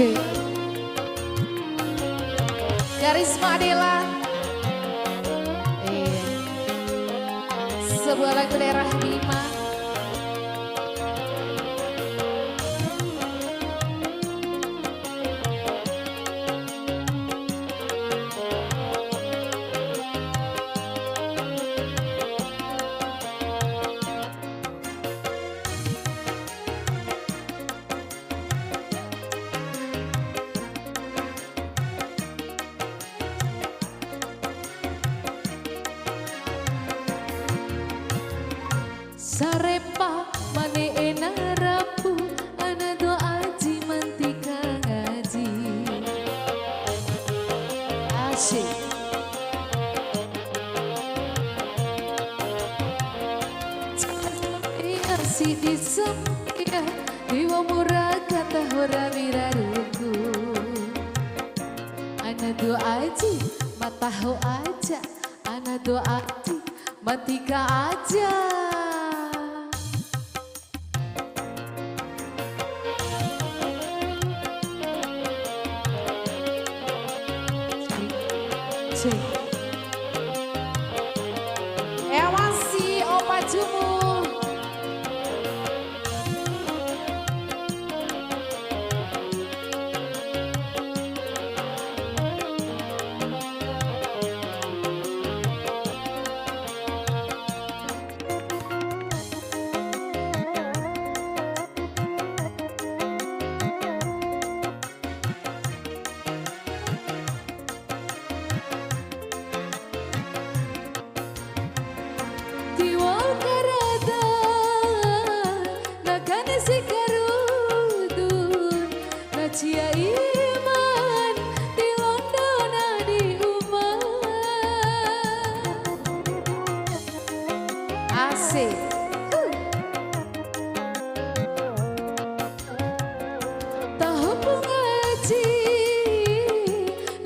Cik Karisma Adela. Sebuah lagu daerah Bima. Sarepa mane ena rapu ana doa aji mantika ngaji asyik si disempiah diwa murah kata hora wiraruku ana doa aji mataho aja ana doa aji mantika aja. Ewasi opa jumu. Cia iman di London di umah asik tahu pengaji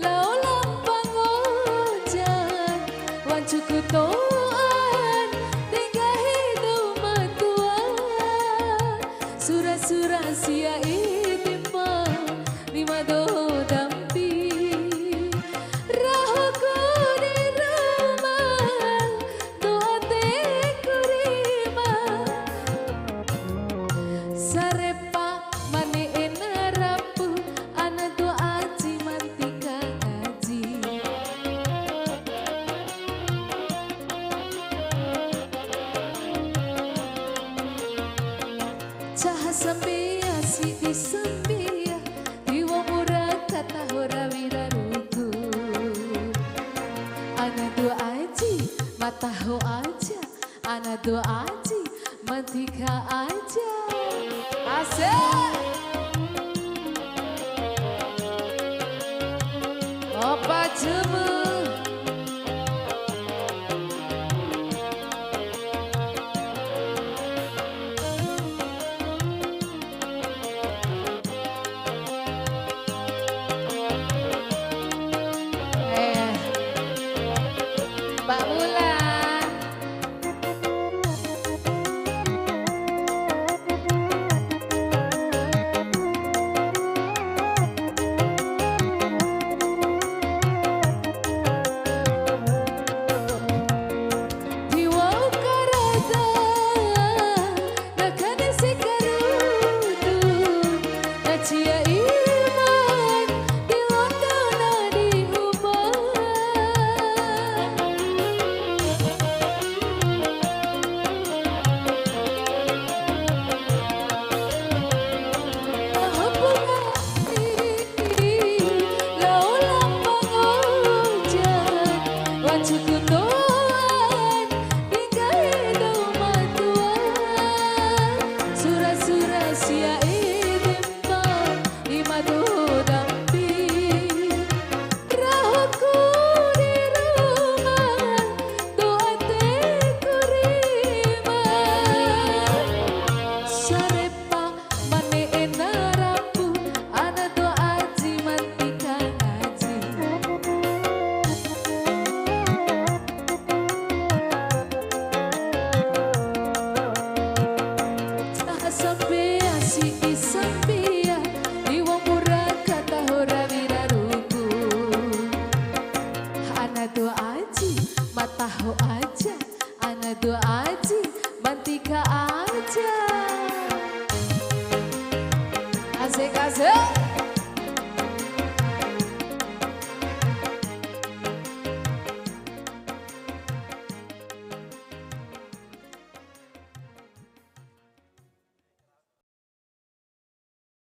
lau lampang ojan wancuku toan tinggal hidup matua surah-surah sia lima do dampi rahaku di rumah doa teku rima sarepa mane ena rapu ana doa aji mantika ngaji cah sampai asli disambi kata hora wiraruku ana doa aji mataho aja ana doa aji mantika aja asik opa jumu. Mbak Bulan Diwau karada nakane sekarudu nacia iman di London di umah cukup doan tinggal hidup matua surah-surah sia idimba di tahu aja, ana dua aji, mantika aja. Asik asik.